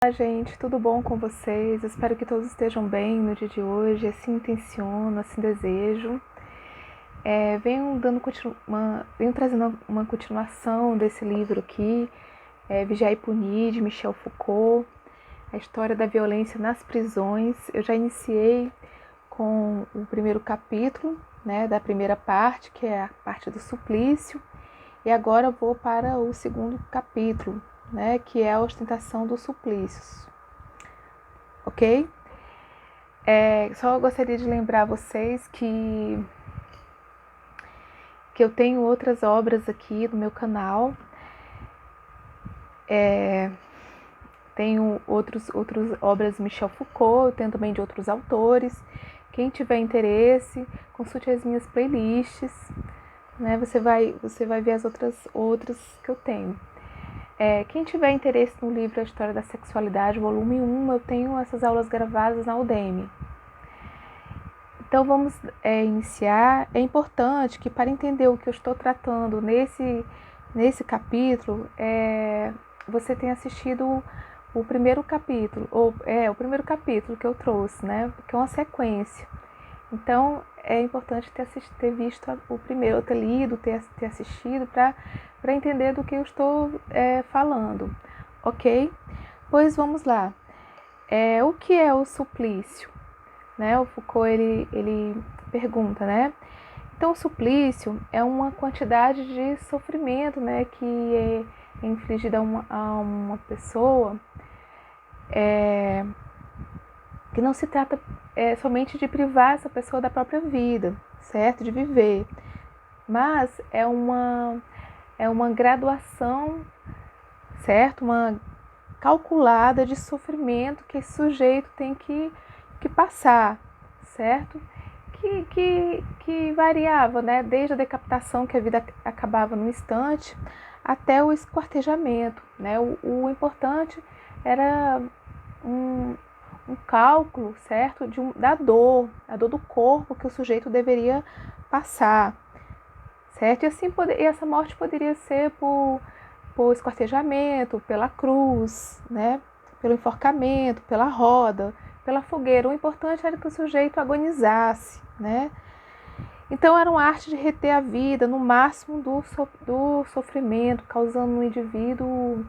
Olá, gente, tudo bom com vocês? Espero que todos estejam bem no dia de hoje, assim intenciono, assim desejo. Venho trazendo uma continuação desse livro aqui, Vigiar e Punir, de Michel Foucault, a história da violência nas prisões. Eu já iniciei com o primeiro capítulo, né, da primeira parte, que é a parte do suplício, e agora vou para o segundo capítulo, né, que é a ostentação dos suplícios. Ok? Só gostaria de lembrar vocês que eu tenho outras obras aqui no meu canal. Tenho outras obras de Michel Foucault, tenho também de outros autores. Quem tiver interesse, consulte as minhas playlists, né? Você vai ver as outras que eu tenho. Quem tiver interesse no livro A História da Sexualidade, volume 1, eu tenho essas aulas gravadas na Udemy. Então vamos iniciar. É importante que, para entender o que eu estou tratando nesse capítulo, você tenha assistido o primeiro capítulo, o primeiro capítulo que eu trouxe, né? Que é uma sequência. Então é importante ter visto o primeiro, ter lido, ter assistido, para entender do que eu estou falando, ok? Pois vamos lá. O que é o suplício? Né? O Foucault ele pergunta, né? Então, o suplício é uma quantidade de sofrimento, né, que é infligida a uma pessoa, que não se trata somente de privar essa pessoa da própria vida, certo? De viver, mas é uma graduação, certo? Uma calculada de sofrimento que esse sujeito tem que passar, certo? Que variava, né? Desde a decapitação, que a vida acabava num instante, até o esquartejamento, né? O importante era um cálculo, certo? Da dor, a dor do corpo que o sujeito deveria passar, certo? E assim, essa morte poderia ser por esquartejamento, pela cruz, né? Pelo enforcamento, pela roda, pela fogueira. O importante era que o sujeito agonizasse, né? Então era uma arte de reter a vida no máximo do sofrimento, causando no indivíduo,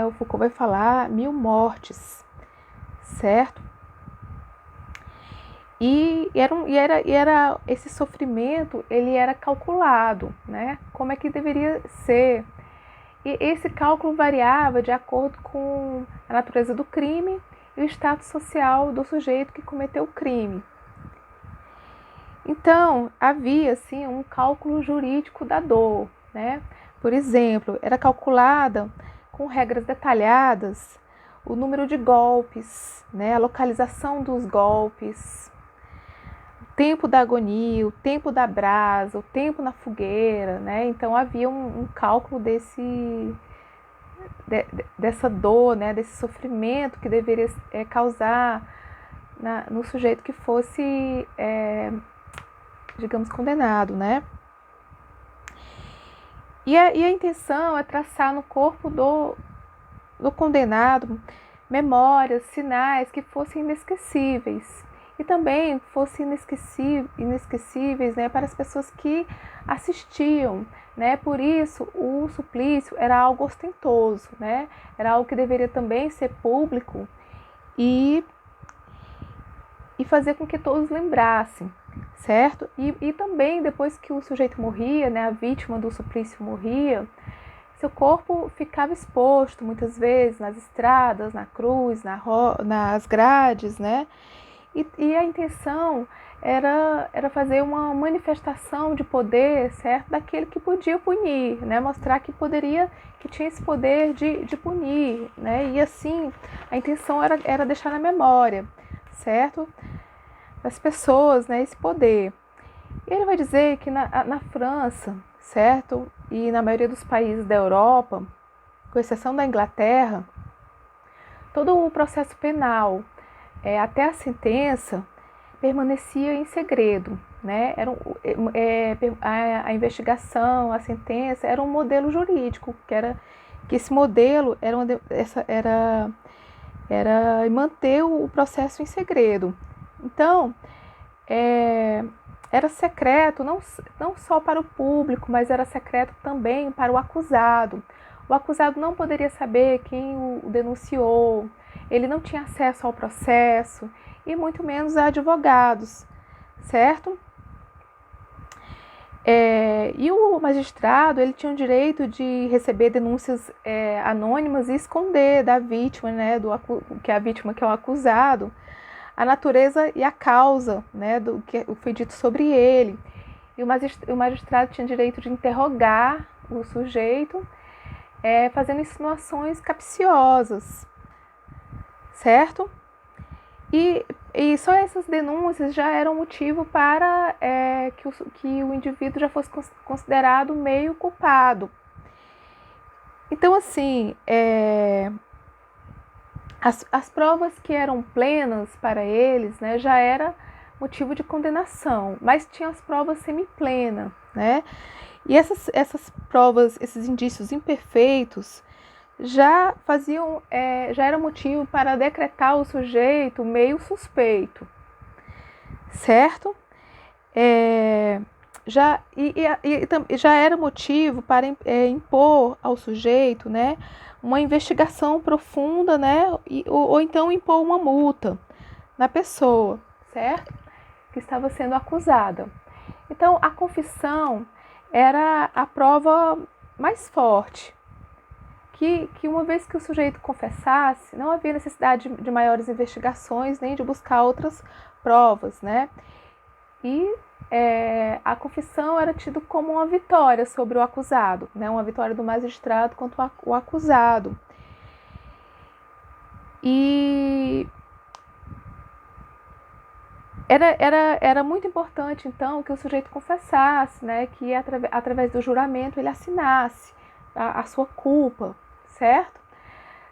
o Foucault vai falar, 1000 mortes, certo? E era esse sofrimento, ele era calculado, né? Como é que deveria ser. E esse cálculo variava de acordo com a natureza do crime e o status social do sujeito que cometeu o crime. Então, havia assim um cálculo jurídico da dor, né? Por exemplo, era calculada com regras detalhadas o número de golpes, né? A localização dos golpes, o tempo da agonia, o tempo da brasa, o tempo na fogueira, né? Então havia um cálculo dessa dor, né? Desse sofrimento que deveria causar no sujeito que fosse digamos, condenado, né? E a intenção é traçar no corpo do condenado memórias, sinais que fossem inesquecíveis. E também fossem inesquecíveis, né, para as pessoas que assistiam, né? Por isso, o suplício era algo ostentoso, né? Era algo que deveria também ser público e fazer com que todos lembrassem, certo? E também, depois que o sujeito morria, né, a vítima do suplício morria, seu corpo ficava exposto muitas vezes nas estradas, na cruz, nas grades, né? E a intenção era fazer uma manifestação de poder, certo? Daquele que podia punir, né? Mostrar que tinha esse poder de punir, né? E assim, a intenção era deixar na memória, certo? Das pessoas, né? Esse poder. E ele vai dizer que na França, certo? E na maioria dos países da Europa, com exceção da Inglaterra, todo o processo penal, até a sentença, permanecia em segredo, né? A investigação, a sentença, era um modelo jurídico, que esse modelo era manter o processo em segredo. Então, era secreto não só para o público, mas era secreto também para o acusado. O acusado não poderia saber quem o denunciou, ele não tinha acesso ao processo e muito menos a advogados, certo? E o magistrado ele tinha o direito de receber denúncias anônimas e esconder da vítima, né, que é a vítima, que é o acusado, a natureza e a causa, né, do que foi dito sobre ele. E o magistrado tinha direito de interrogar o sujeito, fazendo insinuações capciosas, certo? E só essas denúncias já eram motivo para que o indivíduo já fosse considerado meio culpado. Então, assim, as provas que eram plenas para eles, né, já era motivo de condenação, mas tinha as provas semiplenas, né? E essas provas, esses indícios imperfeitos, já era motivo para decretar o sujeito meio suspeito, certo? Já era motivo para impor ao sujeito, né, uma investigação profunda, né, ou então impor uma multa na pessoa, certo? Que estava sendo acusada. Então, a confissão era a prova mais forte, que uma vez que o sujeito confessasse, não havia necessidade de maiores investigações nem de buscar outras provas, né? E a confissão era tida como uma vitória sobre o acusado, né? Uma vitória do magistrado contra o acusado. E era muito importante, então, que o sujeito confessasse, né? Que através do juramento ele assinasse a sua culpa, certo?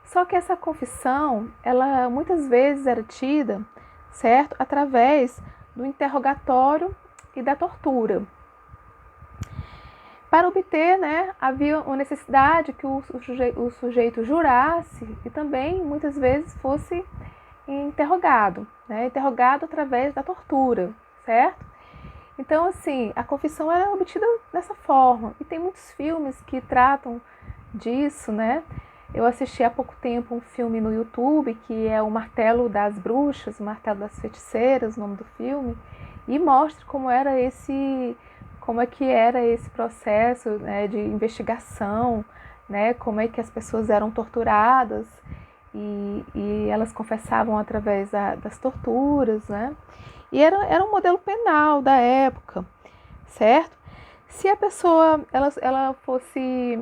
Só que essa confissão, ela muitas vezes era tida, certo? Através do interrogatório e da tortura. Para obter, né, havia uma necessidade que o sujeito jurasse e também, muitas vezes, fosse interrogado, né? Interrogado através da tortura, certo? Então, assim, a confissão era obtida dessa forma. E tem muitos filmes que tratam disso, né? Eu assisti há pouco tempo um filme no YouTube que é o Martelo das Bruxas, o Martelo das Feiticeiras, o nome do filme, e mostra como é que era esse processo, né, de investigação, né? Como é que as pessoas eram torturadas e elas confessavam através das torturas, né? E era um modelo penal da época, certo? Se a pessoa ela fosse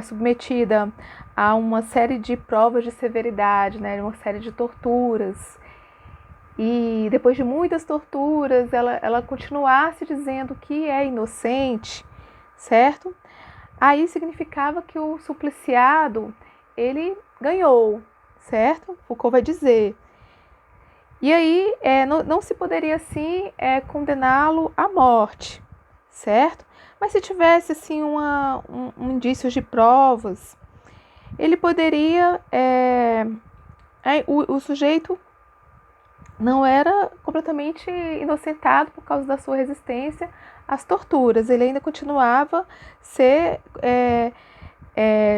submetida a uma série de provas de severidade, né, uma série de torturas, e depois de muitas torturas ela continuasse dizendo que é inocente, certo? Aí significava que o supliciado ele ganhou, certo? Foucault vai dizer. E aí não se poderia assim condená-lo à morte, certo? Mas se tivesse assim um indício de provas, ele poderia o sujeito não era completamente inocentado por causa da sua resistência às torturas. Ele ainda continuava a ser,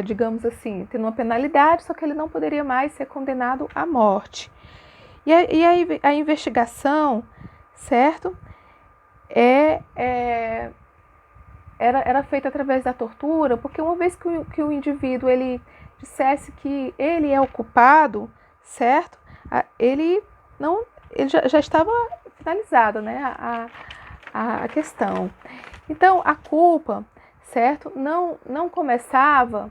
digamos assim, tendo uma penalidade, só que ele não poderia mais ser condenado à morte. E a investigação, certo, era feita através da tortura, porque uma vez que o indivíduo ele dissesse que ele é o culpado, certo, ele já estava finalizada, né, a questão. Então, a culpa, certo, não começava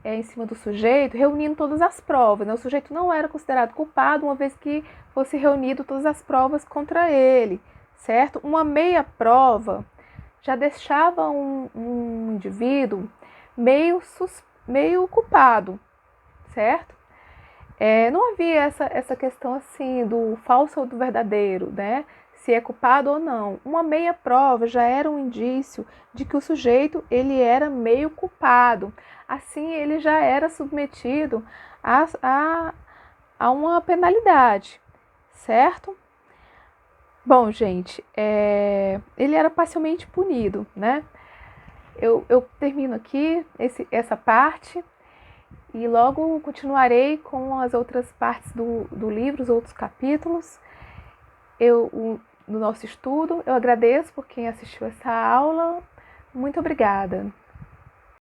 em cima do sujeito, reunindo todas as provas, né? O sujeito não era considerado culpado uma vez que fosse reunido todas as provas contra ele, certo? Uma meia prova já deixava um indivíduo meio culpado, certo? Não havia essa questão assim do falso ou do verdadeiro, né? Se é culpado ou não. Uma meia prova já era um indício de que o sujeito ele era meio culpado. Assim, ele já era submetido a uma penalidade, certo? Bom, gente, ele era parcialmente punido, né? Eu termino aqui essa parte e logo continuarei com as outras partes do livro, os outros capítulos. No nosso estudo, eu agradeço por quem assistiu essa aula. Muito obrigada.